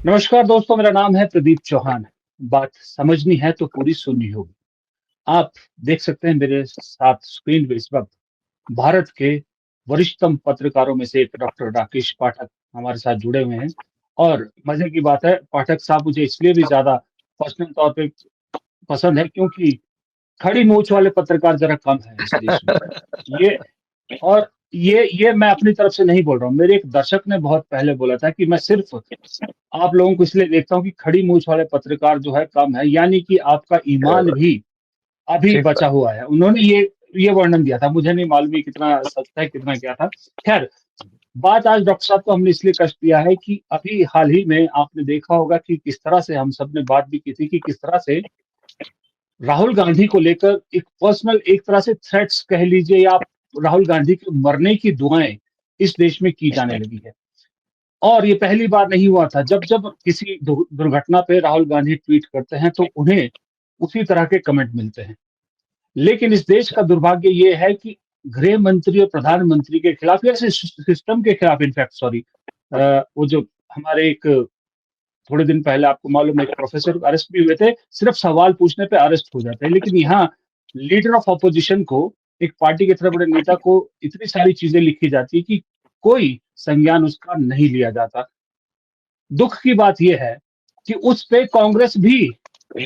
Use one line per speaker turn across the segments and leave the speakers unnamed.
नमस्कार दोस्तों, मेरा नाम है प्रदीप चौहान। बात समझनी है तो पूरी सुननी होगी। आप देख सकते हैं मेरे साथ स्क्रीन पे इस वक्त भारत के वरिष्ठतम पत्रकारों में से एक डॉक्टर राकेश पाठक हमारे साथ जुड़े हुए हैं। और मजे की बात है, पाठक साहब मुझे इसलिए भी ज्यादा पर्सनल तौर पे पसंद है क्योंकि खड़ी मूछ वाले पत्रकार जरा कम है इस देश में। ये और ये मैं अपनी तरफ से नहीं बोल रहा हूँ। मेरे एक दर्शक ने बहुत पहले बोला था कि मैं सिर्फ आप लोगों को इसलिए देखता हूँ कि खड़ी मूछ वाले पत्रकार जो है कम है, यानी कि आपका
क्या
ईमान
बात।
भी अभी
ठीक
बचा
बात।
हुआ है। उन्होंने ये वर्णन दिया था, मुझे नहीं मालूम ये कितना सच है कितना क्या था। खैर, बात आज डॉक्टर साहब को हमने इसलिए कष्ट दिया है कि अभी हाल ही में आपने देखा होगा कि किस तरह से हम सब ने बात भी की थी कि किस तरह से राहुल गांधी को लेकर एक पर्सनल एक तरह से थ्रेट्स कह लीजिए, या आप राहुल गांधी के मरने की दुआएं इस देश में की जाने लगी है। और ये पहली बार नहीं हुआ था। जब जब किसी दुर्घटना पे राहुल गांधी ट्वीट करते हैं तो उन्हें उसी तरह के कमेंट मिलते हैं। लेकिन इस देश का दुर्भाग्य ये है कि गृह मंत्री और प्रधानमंत्री के खिलाफ या सिस्टम के खिलाफ, इनफैक्ट सॉरी, वो जो हमारे एक थोड़े दिन पहले आपको मालूम है एक प्रोफेसर अरेस्ट भी हुए थे, सिर्फ सवाल पूछने पे अरेस्ट हो जाते हैं। लेकिन यहाँ लीडर ऑफ ऑपोजिशन को, एक पार्टी के इतने बड़े नेता को इतनी सारी चीजें लिखी जाती है कि कोई संज्ञान उसका नहीं लिया जाता। दुख की बात यह है कि उस पे कांग्रेस भी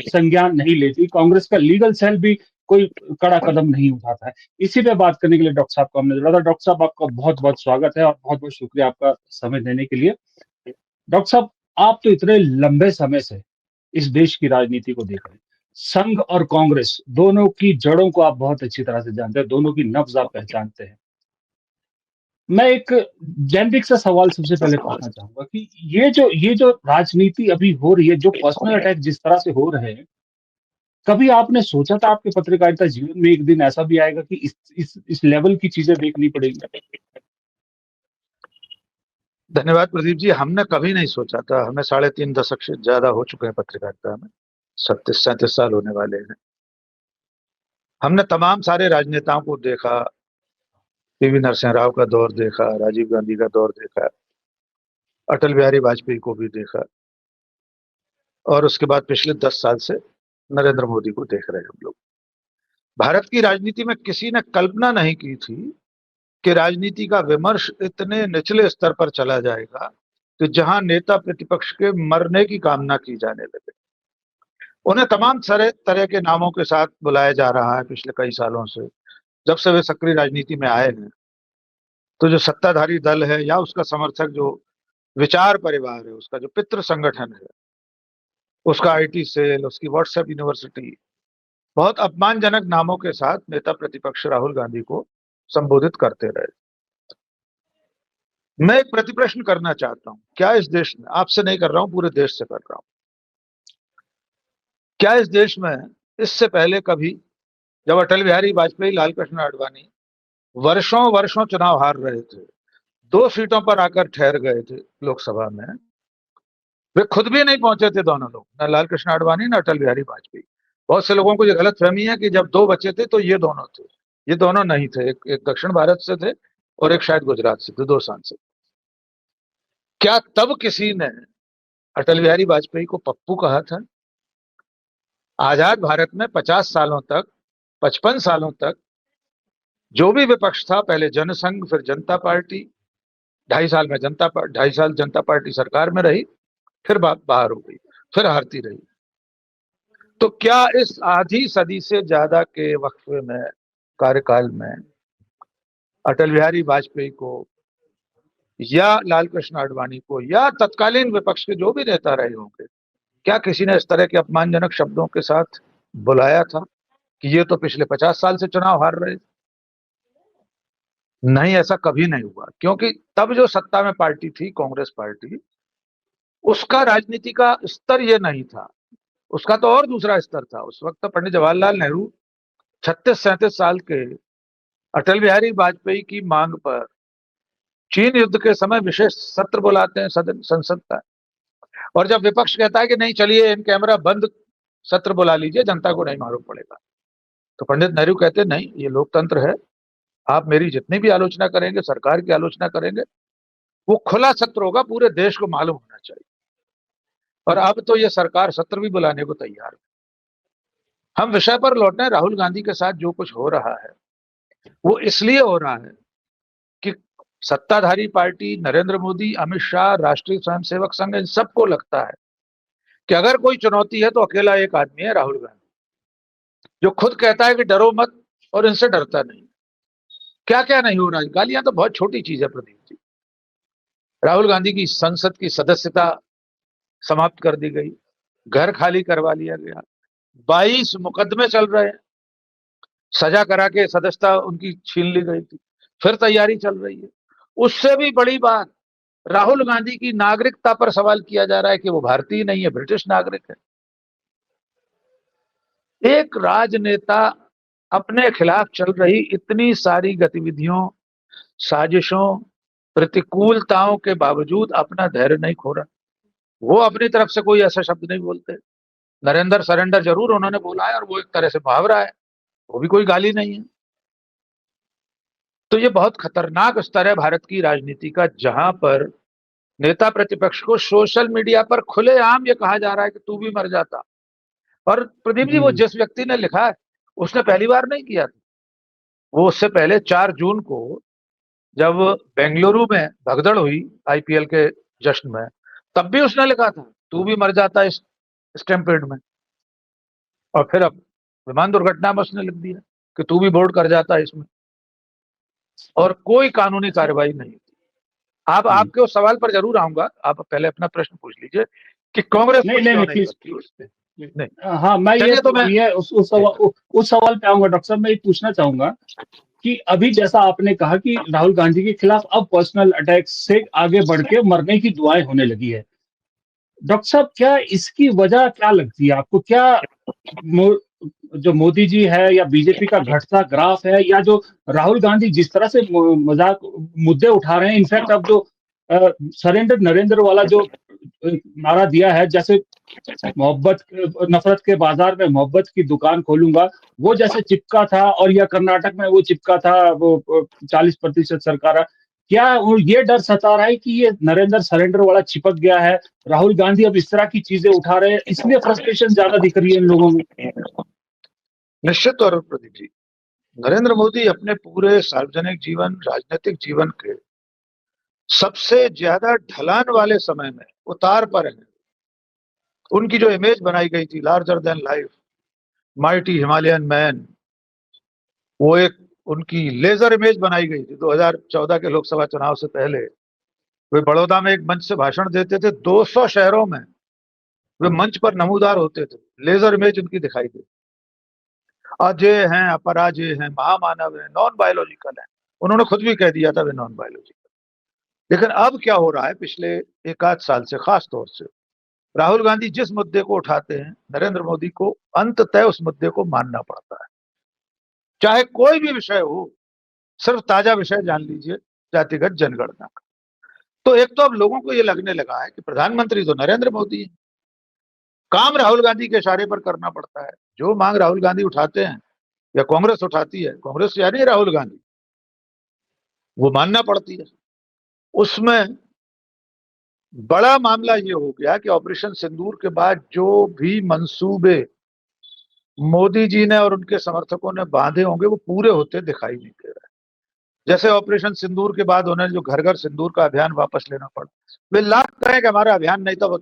संज्ञान नहीं लेती, कांग्रेस का लीगल सेल भी कोई कड़ा कदम नहीं उठाता है। इसी पे बात करने के लिए डॉक्टर साहब को हमने जोड़ा था। डॉक्टर साहब, आपका बहुत बहुत स्वागत है और बहुत बहुत शुक्रिया आपका समय देने के लिए। डॉक्टर साहब, आप तो इतने लंबे समय से इस देश की राजनीति को देख रहे हैं। संघ और कांग्रेस दोनों की जड़ों को आप बहुत अच्छी तरह से जानते हैं, दोनों की नब्ज आप पहचानते हैं। मैं एक जेनरिक सा सवाल सबसे पहले पूछना चाहूंगा कि ये जो राजनीति अभी हो रही है, जो पर्सनल अटैक जिस तरह से हो रहे हैं, कभी आपने सोचा था आपके पत्रकारिता जीवन में एक दिन ऐसा भी आएगा कि इस लेवल की चीजें देखनी पड़ेगी?
धन्यवाद प्रदीप जी। हमने कभी नहीं सोचा था। हमें 3.5 दशक से ज्यादा हो चुके हैं पत्रकारिता में। 36-37 साल होने वाले हैं। हमने तमाम सारे राजनेताओं को देखा। पीवी नरसिंह राव का दौर देखा, राजीव गांधी का दौर देखा, अटल बिहारी वाजपेयी को भी देखा, और उसके बाद पिछले 10 साल से नरेंद्र मोदी को देख रहे हैं हम लोग। भारत की राजनीति में किसी ने कल्पना नहीं की थी कि राजनीति का विमर्श इतने निचले स्तर पर चला जाएगा कि जहां नेता प्रतिपक्ष के मरने की कामना की जाने लगे। उन्हें तमाम सारे तरह के नामों के साथ बुलाया जा रहा है पिछले कई सालों से। जब से वे सक्रिय राजनीति में आए हैं, तो जो सत्ताधारी दल है या उसका समर्थक जो विचार परिवार है, उसका जो पितृ संगठन है, उसका आईटी सेल, उसकी व्हाट्सएप यूनिवर्सिटी, बहुत अपमानजनक नामों के साथ नेता प्रतिपक्ष राहुल गांधी को संबोधित करते रहे। मैं एक प्रतिप्रश्न करना चाहता हूं। क्या इस देश में, आपसे नहीं कर रहा हूं, पूरे देश से कर रहा हूं, क्या इस देश में इससे पहले कभी, जब अटल बिहारी वाजपेयी, लाल कृष्ण आडवाणी वर्षों वर्षों चुनाव हार रहे थे, 2 सीटों पर आकर ठहर गए थे लोकसभा में, वे खुद भी नहीं पहुंचे थे दोनों लोग, न लाल कृष्ण आडवाणी न अटल बिहारी वाजपेयी। बहुत से लोगों को ये गलत फहमी है कि जब 2 बचे थे तो ये दोनों थे। ये दोनों नहीं थे। एक दक्षिण भारत से थे और एक शायद गुजरात से थे, 2 सांसद। क्या तब किसी ने अटल बिहारी वाजपेयी को पप्पू कहा था? आजाद भारत में 50 सालों तक, 55 सालों तक जो भी विपक्ष था, पहले जनसंघ, फिर जनता पार्टी, 2.5 साल में 2.5 साल जनता पार्टी सरकार में रही, फिर बाहर हो गई, फिर हारती रही। तो क्या इस आधी सदी से ज्यादा के वक्फे में, कार्यकाल में, अटल बिहारी वाजपेयी को या लाल कृष्ण आडवाणी को या तत्कालीन विपक्ष के जो भी नेता रहे होंगे, क्या किसी ने इस तरह के अपमानजनक शब्दों के साथ बुलाया था कि ये तो पिछले 50 साल से चुनाव हार रहे? नहीं, ऐसा कभी नहीं हुआ। क्योंकि तब जो सत्ता में पार्टी थी, कांग्रेस पार्टी, उसका राजनीति का स्तर ये नहीं था। उसका तो और दूसरा स्तर था। उस वक्त तो पंडित जवाहरलाल नेहरू 36-37 साल के अटल बिहारी वाजपेयी की मांग पर चीन युद्ध के समय विशेष सत्र बुलाते हैं सदन, संसद का। और जब विपक्ष कहता है कि नहीं, चलिए इन कैमरा बंद सत्र बुला लीजिए, जनता को नहीं मालूम पड़ेगा, तो पंडित नेहरू कहते नहीं, ये लोकतंत्र है। आप मेरी जितनी भी आलोचना करेंगे, सरकार की आलोचना करेंगे, वो खुला सत्र होगा, पूरे देश को मालूम होना चाहिए। और अब तो ये सरकार सत्र भी बुलाने को तैयार है। हम विषय पर लौटें। राहुल गांधी के साथ जो कुछ हो रहा है वो इसलिए हो रहा है कि सत्ताधारी पार्टी, नरेंद्र मोदी, अमित शाह, राष्ट्रीय स्वयंसेवक संघ, इन सबको लगता है कि अगर कोई चुनौती है तो अकेला एक आदमी है, राहुल गांधी, जो खुद कहता है कि डरो मत और इनसे डरता नहीं। क्या क्या नहीं हो रहा है। गालियां तो बहुत छोटी चीज है प्रदीप जी। राहुल गांधी की संसद की सदस्यता समाप्त कर दी गई, घर खाली करवा लिया गया, 22 मुकदमे चल रहे हैं, सजा करा के सदस्यता उनकी छीन ली गई थी, फिर तैयारी चल रही है। उससे भी बड़ी बात, राहुल गांधी की नागरिकता पर सवाल किया जा रहा है कि वो भारतीय नहीं है, ब्रिटिश नागरिक है। एक राजनेता अपने खिलाफ चल रही इतनी सारी गतिविधियों, साजिशों, प्रतिकूलताओं के बावजूद अपना धैर्य नहीं खो रहा। वो अपनी तरफ से कोई ऐसा शब्द नहीं बोलते। नरेंद्र सरेंडर जरूर उन्होंने बोला है और वो एक तरह से मुहावरा है, वो भी कोई गाली नहीं है। तो ये बहुत खतरनाक स्तर है भारत की राजनीति का, जहां पर नेता प्रतिपक्ष को सोशल मीडिया पर खुलेआम ये कहा जा रहा है कि तू भी मर जाता। और प्रदीप जी, वो जिस व्यक्ति ने लिखा है उसने पहली बार नहीं किया था। वो उससे पहले 4 जून को जब बेंगलुरु में भगदड़ हुई आईपीएल के जश्न में, तब भी उसने लिखा था तू भी मर जाता इस स्टैम्पेड में। और फिर अब विमान दुर्घटना में उसने लिख दिया कि तू भी बोर्ड कर जाता इसमें, और कोई कानूनी कार्रवाई नहीं। आप आपके उस सवाल पर जरूर आऊंगा, आप पहले अपना प्रश्न पूछ लीजिए कि कांग्रेस
नहीं
कुछ
नहीं
क्यों
नहीं,
नहीं
प्लीज
करती
प्लीज।
नहीं।
हाँ, मैं
चलिए तो मैं
ये उस सवाल पे आऊंगा डॉक्टर साहब। मैं ये पूछना चाहूंगा कि अभी जैसा आपने कहा कि राहुल गांधी के खिलाफ अब पर्सनल अटैक से आगे बढ़ के मरने की दुआएं होने लगी है। डॉक्टर साहब, क्या इसकी वजह क्या लगती है आपको? क्या मो, जो मोदी जी है या बीजेपी का घटता ग्राफ है, या जो राहुल गांधी जिस तरह से मजाक मुद्दे उठा रहे हैं, इनफैक्ट अब जो सरेंडर नरेंद्र वाला जो नारा दिया है, जैसे नफरत के बाजार में मोहब्बत की दुकान खोलूंगा, वो जैसे चिपका था, और या कर्नाटक में वो चिपका था वो 40% सरकार। क्या वो ये डर सता रहा है कि ये नरेंद्र सरेंडर वाला चिपक गया है, राहुल गांधी अब इस तरह की चीजें उठा रहे हैं, इसलिए फ्रस्ट्रेशन ज्यादा दिख रही है इन लोगों में?
निश्चित तौर पर प्रदीप जी, नरेंद्र मोदी अपने पूरे सार्वजनिक जीवन, राजनीतिक जीवन के सबसे ज्यादा ढलान वाले समय में उतार पर है। उनकी जो इमेज बनाई गई थी, larger than life, mighty Himalayan man, वो एक उनकी लेजर इमेज बनाई गई थी 2014 के लोकसभा चुनाव से पहले। वे बड़ौदा में एक मंच से भाषण देते थे, 200 शहरों में वे मंच पर नमूदार होते थे। लेजर इमेज उनकी दिखाई दी। अजय हैं, अपराजय हैं, महामानव हैं, नॉन बायोलॉजिकल हैं। उन्होंने खुद भी कह दिया था वे नॉन बायोलॉजिकल। लेकिन अब क्या हो रहा है, पिछले एक आध साल से खास तौर से राहुल गांधी जिस मुद्दे को उठाते हैं, नरेंद्र मोदी को अंततः उस मुद्दे को मानना पड़ता है, चाहे कोई भी विषय हो। सिर्फ ताजा विषय जान लीजिए, जातिगत जनगणना का। तो एक तो अब लोगों को यह लगने लगा है कि प्रधानमंत्री तो नरेंद्र मोदी है, काम राहुल गांधी के इशारे पर करना पड़ता है। जो मांग राहुल गांधी उठाते हैं या कांग्रेस उठाती है, कांग्रेस यानी राहुल गांधी, वो मानना पड़ती है। उसमें बड़ा मामला ये हो गया कि ऑपरेशन सिंदूर के बाद जो भी मंसूबे मोदी जी ने और उनके समर्थकों ने बांधे होंगे, वो पूरे होते दिखाई नहीं दे रहे। जैसे ऑपरेशन सिंदूर के बाद उन्हें जो घर घर सिंदूर का अभियान वापस लेना पड़ा। वे लाख कहें कि हमारा अभियान नहीं था, वो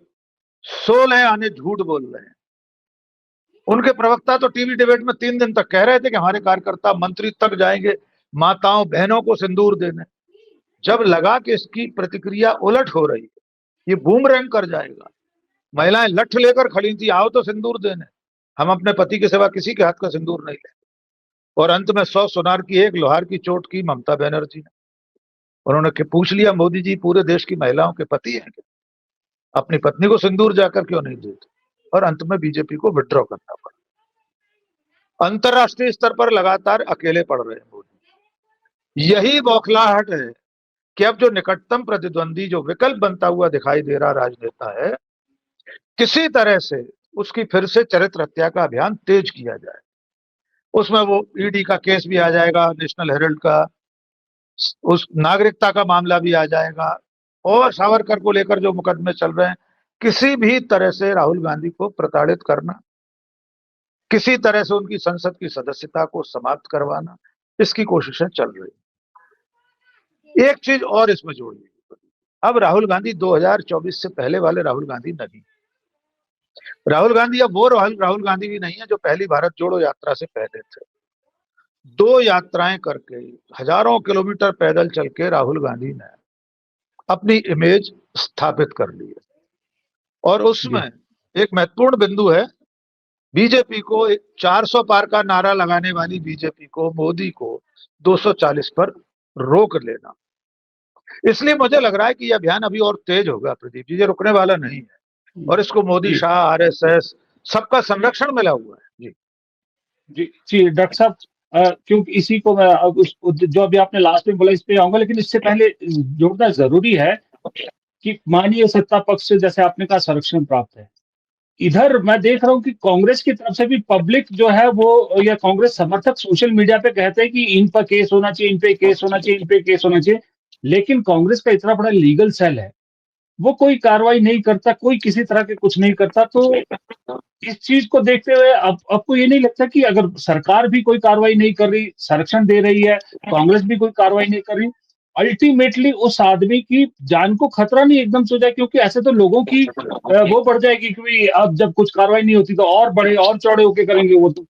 16 आने झूठ बोल रहे हैं। उनके प्रवक्ता तो टीवी डिबेट में 3 दिन तक कह रहे थे कि हमारे कार्यकर्ता मंत्री तक जाएंगे माताओं बहनों को सिंदूर देने। जब लगा कि इसकी प्रतिक्रिया उलट हो रही है, ये बूमरैंग कर जाएगा, महिलाएं लठ लेकर खड़ी थी, आओ तो सिंदूर देने, हम अपने पति के सिवा किसी के हाथ का सिंदूर नहीं लेंगे। और अंत में 100 सुनार की एक लोहार की चोट की ममता बनर्जी ने। उन्होंने पूछ लिया, मोदी जी पूरे देश की महिलाओं के पति हैं क्या? अपनी पत्नी को सिंदूर जाकर क्यों नहीं देते? और अंत में बीजेपी को विड्रॉ करना पड़ा। अंतरराष्ट्रीय स्तर पर लगातार अकेले पड़ रहे हैं मोदी। यही बौखलाहट है कि अब जो निकटतम प्रतिद्वंदी जो विकल्प बनता हुआ दिखाई दे रहा राजनेता है, किसी तरह से उसकी फिर से चरित्र हत्या का अभियान तेज किया जाए। उसमें वो ईडी का केस भी आ जाएगा, नेशनल हेरल्ड का, उस नागरिकता का मामला भी आ जाएगा, और सावरकर को लेकर जो मुकदमे चल रहे हैं, किसी भी तरह से राहुल गांधी को प्रताड़ित करना, किसी तरह से उनकी संसद की सदस्यता को समाप्त करवाना, इसकी कोशिशें चल रही। एक चीज और इसमें जोड़ ली, अब राहुल गांधी 2024 से पहले वाले राहुल गांधी नहीं। राहुल गांधी अब वो राहुल गांधी भी नहीं है जो पहली भारत जोड़ो यात्रा से पहले थे। 2 यात्राएं करके, हजारों किलोमीटर पैदल चल के राहुल गांधी ने अपनी इमेज स्थापित कर ली है। और उसमें एक महत्वपूर्ण बिंदु है, बीजेपी को 400 पार का नारा लगाने वाली बीजेपी को, मोदी को 240 पर रोक लेना। इसलिए मुझे लग रहा है कि यह अभियान अभी और तेज होगा प्रदीप जी, ये रुकने वाला नहीं है। और इसको मोदी, शाह, आरएसएस सबका संरक्षण मिला हुआ है। जी
जी जी डॉक्टर साहब, क्योंकि इसी को मैं अब जो अभी आपने लास्ट में बोला इस पे आऊंगा, लेकिन इससे पहले जोड़ना जरूरी है कि माननीय सत्ता पक्ष से जैसे आपने कहा संरक्षण प्राप्त है, इधर मैं देख रहा हूँ कि कांग्रेस की तरफ से भी पब्लिक जो है वो, या कांग्रेस समर्थक सोशल मीडिया पे कहते हैं कि इन पर केस होना चाहिए, इन पे केस होना चाहिए, इन पे केस होना चाहिए। लेकिन कांग्रेस का इतना बड़ा लीगल सेल है, वो कोई कार्रवाई नहीं करता, कोई किसी तरह के कुछ नहीं करता। तो इस चीज को देखते हुए अब आपको ये नहीं लगता कि अगर सरकार भी कोई कार्रवाई नहीं कर रही, संरक्षण दे रही है, कांग्रेस भी कोई कार्रवाई नहीं कर रही, अल्टीमेटली उस आदमी की जान को खतरा नहीं एकदम से हो जाए? क्योंकि ऐसे तो लोगों की वो बढ़ जाएगी कि भाई अब जब कुछ कार्रवाई नहीं होती तो और बड़े और चौड़े होके करेंगे वो तो।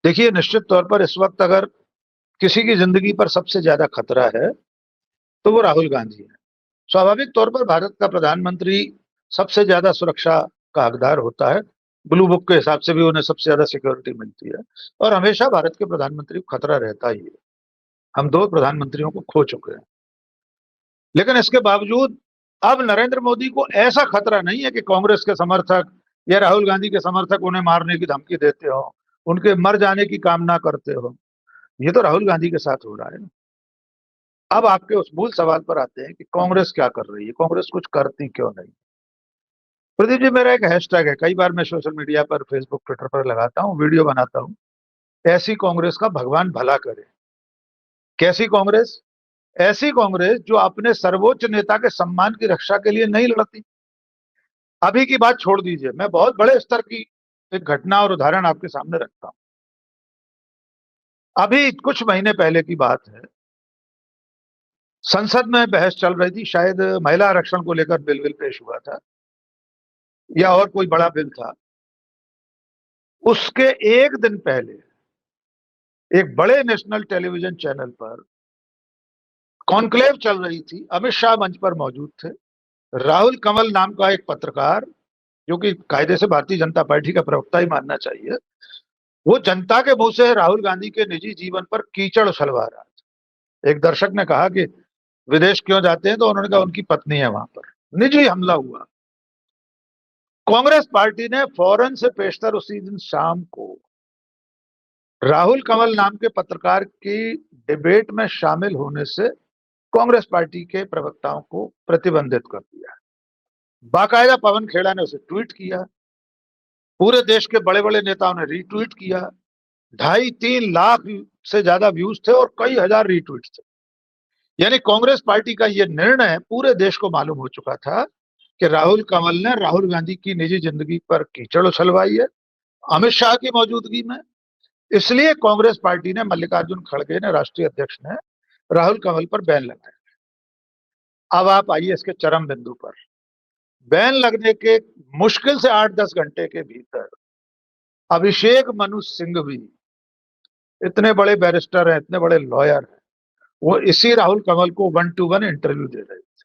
देखिए, निश्चित तौर पर इस वक्त अगर किसी की जिंदगी पर सबसे ज्यादा खतरा है तो वो राहुल गांधी है। स्वाभाविक तौर पर भारत का प्रधानमंत्री सबसे ज्यादा सुरक्षा का हकदार होता है। ब्लू बुक के हिसाब से भी उन्हें सबसे ज्यादा सिक्योरिटी मिलती है, और हमेशा भारत के प्रधानमंत्री को खतरा रहता ही है। हम 2 प्रधानमंत्रियों को खो चुके हैं, लेकिन इसके बावजूद अब नरेंद्र मोदी को ऐसा खतरा नहीं है कि कांग्रेस के समर्थक या राहुल गांधी के समर्थक उन्हें मारने की धमकी देते हो, उनके मर जाने की कामना करते हो। ये तो राहुल गांधी के साथ हो रहा है। अब आपके उस मूल सवाल पर आते हैं कि कांग्रेस क्या कर रही है, कांग्रेस कुछ करती क्यों नहीं। प्रदीप जी, मेरा एक हैशटैग है, कई बार मैं सोशल मीडिया पर, फेसबुक, ट्विटर पर लगाता हूँ, वीडियो बनाता हूँ, ऐसी कांग्रेस का भगवान भला करे। कैसी कांग्रेस? ऐसी कांग्रेस जो अपने सर्वोच्च नेता के सम्मान की रक्षा के लिए नहीं लड़ती। अभी की बात छोड़ दीजिए, मैं बहुत बड़े स्तर की एक घटना और उदाहरण आपके सामने रखता हूं। अभी कुछ महीने पहले की बात है, संसद में बहस चल रही थी, शायद महिला आरक्षण को लेकर बिल पेश हुआ था या और कोई बड़ा बिल था। उसके एक दिन पहले एक बड़े नेशनल टेलीविजन चैनल पर कॉन्क्लेव चल रही थी, अमित शाह मंच पर मौजूद थे। राहुल कमल नाम का एक पत्रकार, जो कि कायदे से भारतीय जनता पार्टी का प्रवक्ता ही मानना चाहिए, वो जनता के मुंह से राहुल गांधी के निजी जीवन पर कीचड़ उछलवा रहा था। एक दर्शक ने कहा कि विदेश क्यों जाते हैं, तो उन्होंने कहा उनकी पत्नी है वहां पर। निजी हमला हुआ। कांग्रेस पार्टी ने फौरन से पेशतर उसी दिन शाम को राहुल कमल नाम के पत्रकार की डिबेट में शामिल होने से कांग्रेस पार्टी के प्रवक्ताओं को प्रतिबंधित कर दिया। बाकायदा पवन खेड़ा ने उसे ट्वीट किया, पूरे देश के बड़े बड़े नेताओं ने रीट्वीट किया। 2.5-3 लाख से ज्यादा व्यूज थे और कई हजार रीट्वीट थे। यानी कांग्रेस पार्टी का यह निर्णय पूरे देश को मालूम हो चुका था कि राहुल कमल ने राहुल गांधी की निजी जिंदगी पर कीचड़ उछलवाई है अमित शाह की मौजूदगी में। इसलिए कांग्रेस पार्टी ने, मल्लिकार्जुन खड़गे ने, राष्ट्रीय अध्यक्ष ने राहुल कमल पर बैन लगाया। अब आप आइए इसके चरम बिंदु पर। बैन लगने के मुश्किल से 8-10 घंटे के भीतर अभिषेक मनु सिंघवी, इतने बड़े बैरिस्टर हैं, इतने बड़े लॉयर हैं, वो इसी राहुल कमल को 1-to-1 इंटरव्यू दे रहे थे।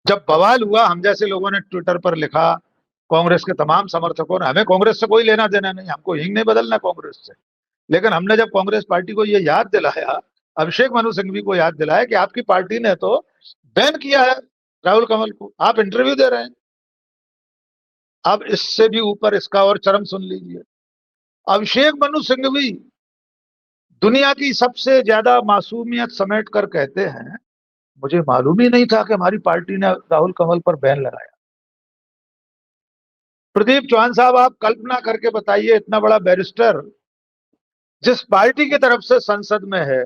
जब बवाल हुआ, हम जैसे लोगों ने ट्विटर पर लिखा, कांग्रेस के तमाम समर्थकों ने, हमें कांग्रेस से कोई लेना देना नहीं, हमको हिंग नहीं बदलना कांग्रेस से, लेकिन हमने जब कांग्रेस पार्टी को यह याद दिलाया, अभिषेक मनु सिंघवी को याद दिलाया कि आपकी पार्टी ने तो बैन किया है राहुल कमल को, आप इंटरव्यू दे रहे हैं। अब इससे भी ऊपर इसका और चरम सुन लीजिए। अभिषेक मनु सिंघवी दुनिया की सबसे ज्यादा मासूमियत समेट कर कहते हैं, मुझे मालूम ही नहीं था कि हमारी पार्टी ने राहुल कमल पर बैन लगाया। प्रदीप चौहान साहब, आप कल्पना करके बताइए, इतना बड़ा बैरिस्टर जिस पार्टी की तरफ से संसद में है,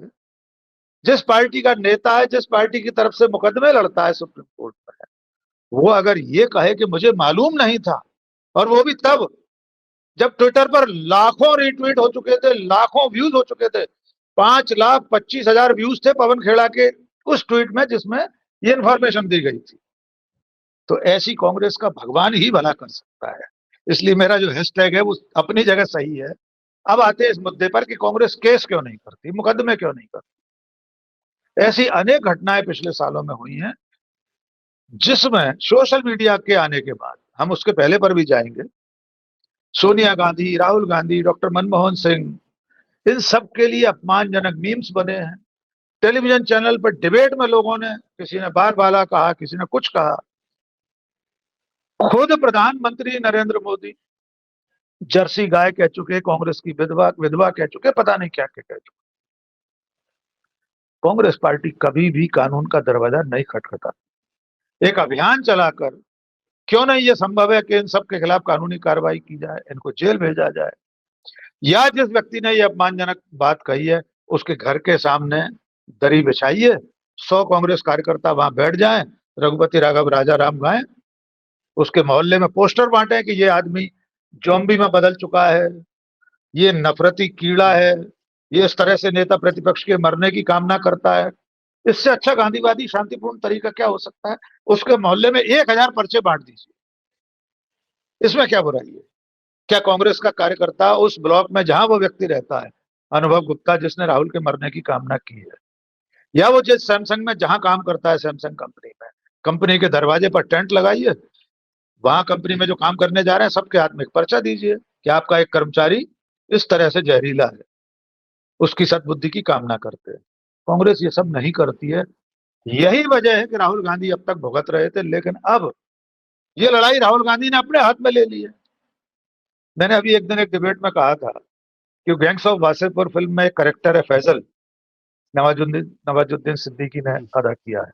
जिस पार्टी का नेता है, जिस पार्टी की तरफ से मुकदमे लड़ता है सुप्रीम कोर्ट में, वो अगर ये कहे कि मुझे मालूम नहीं था, और वो भी तब जब ट्विटर पर लाखों रिट्वीट हो चुके थे, लाखों व्यूज हो चुके थे, 5,25,000 व्यूज थे पवन खेड़ा के उस ट्वीट में जिसमें ये इन्फॉर्मेशन दी गई थी। तो ऐसी कांग्रेस का भगवान ही भला कर सकता है। इसलिए मेरा जो हैशटैग है वो अपनी जगह सही है। अब आते हैं इस मुद्दे पर कि कांग्रेस केस क्यों नहीं करती, मुकदमे क्यों नहीं करती। ऐसी अनेक घटनाएं पिछले सालों में हुई हैं जिसमें सोशल मीडिया के आने के बाद, हम उसके पहले पर भी जाएंगे, सोनिया गांधी, राहुल गांधी, डॉक्टर मनमोहन सिंह, इन सब के लिए अपमानजनक मीम्स बने हैं। टेलीविजन चैनल पर डिबेट में लोगों ने, किसी ने बार बाला कहा, किसी ने कुछ कहा। खुद प्रधानमंत्री नरेंद्र मोदी जर्सी गाय कह चुके, कांग्रेस की विधवा विधवा कह चुके, पता नहीं क्या क्या कह चुके। कांग्रेस पार्टी कभी भी कानून का दरवाजा नहीं खटखटा। एक अभियान चलाकर क्यों नहीं ये संभव है कि इन सब के खिलाफ कानूनी कार्रवाई की जाए, इनको जेल भेजा जाए, या जिस व्यक्ति ने ये अपमानजनक बात कही है उसके घर के सामने दरी बिछाइए, 100 कांग्रेस कार्यकर्ता वहां बैठ जाएं, रघुपति राघव राजा राम गाएं, उसके मोहल्ले में पोस्टर बांटे कि ये आदमी जोम्बी में बदल चुका है, ये नफरती कीड़ा है, ये इस तरह से नेता प्रतिपक्ष के मरने की कामना करता है। इससे अच्छा गांधीवादी शांतिपूर्ण तरीका क्या हो सकता है। उसके मोहल्ले में 1,000 पर्चे बांट दीजिए, इसमें क्या बुराई है। क्या कांग्रेस का कार्यकर्ता उस ब्लॉक में जहां वो व्यक्ति रहता है, अनुभव गुप्ता जिसने राहुल के मरने की कामना की है, या वो जिस सैमसंग में जहां काम करता है, सैमसंग कंपनी में, कंपनी के दरवाजे पर टेंट लगाइए, वहां कंपनी में जो काम करने जा रहे हैं सबके हाथ में एक पर्चा दीजिए कि आपका एक कर्मचारी इस तरह से जहरीला है, उसकी सद्बुद्धि की कामना करते हैं। कांग्रेस ये सब नहीं करती है। यही वजह है कि राहुल गांधी अब तक भुगत रहे थे, लेकिन अब ये लड़ाई राहुल गांधी ने अपने हाथ में ले ली है। मैंने अभी एक दिन एक डिबेट में कहा था कि गैंग्स ऑफ वासेपुर फिल्म में एक करेक्टर है फैजल, नवाजुद्दीन नवाजुद्दीन सिद्दीकी ने
जी।
अदा किया है।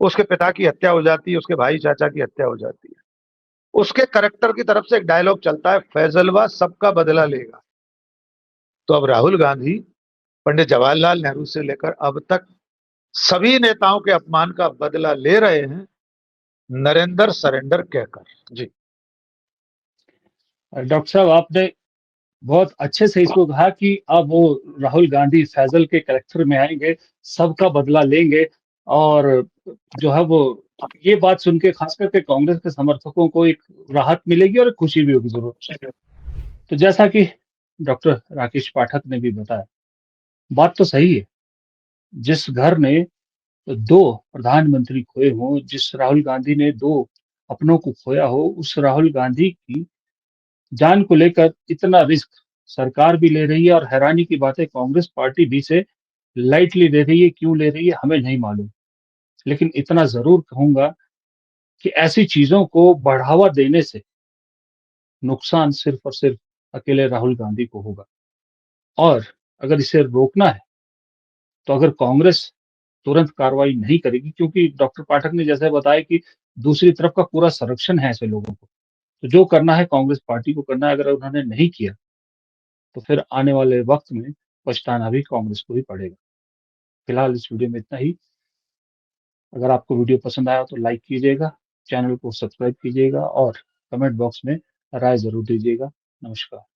उसके पिता की हत्या हो जाती है, उसके भाई चाचा की हत्या हो जाती है। उसके करेक्टर की तरफ से एक डायलॉग चलता है, फैजलवा सबका बदला लेगा। तो अब राहुल गांधी पंडित जवाहरलाल नेहरू से लेकर अब तक सभी नेताओं के अपमान का बदला ले रहे हैं, नरेंद्र सरेंडर कहकर। जी।
डॉक्टर साहब, आपने बहुत अच्छे से इसको कहा कि अब वो राहुल गांधी फैजल के कैरेक्टर में आएंगे, सबका बदला लेंगे। और जो है वो, ये बात सुन के खास करके कांग्रेस के समर्थकों को एक राहत मिलेगी और एक खुशी भी होगी जरूर। तो जैसा कि डॉक्टर राकेश पाठक ने भी बताया, बात तो सही है। जिस घर ने दो प्रधानमंत्री खोए हों, जिस राहुल गांधी ने दो अपनों को खोया हो, उस राहुल गांधी की जान को लेकर इतना रिस्क सरकार भी ले रही है, और हैरानी की बात है कांग्रेस पार्टी भी इसे लाइटली ले रही है। क्यों ले रही है हमें नहीं मालूम, लेकिन इतना जरूर कहूंगा कि ऐसी चीजों को बढ़ावा देने से नुकसान सिर्फ और सिर्फ अकेले राहुल गांधी को होगा। और अगर इसे रोकना है तो अगर कांग्रेस तुरंत कार्रवाई नहीं करेगी, क्योंकि डॉक्टर पाठक ने जैसे बताया कि दूसरी तरफ का पूरा संरक्षण है ऐसे लोगों को, तो जो करना है कांग्रेस पार्टी को करना है। अगर उन्होंने नहीं किया तो फिर आने वाले वक्त में पछताना भी कांग्रेस को ही पड़ेगा। फिलहाल इस वीडियो में इतना ही। अगर आपको वीडियो पसंद आया तो लाइक कीजिएगा, चैनल को सब्सक्राइब कीजिएगा और कमेंट बॉक्स में राय जरूर दीजिएगा। नमस्कार।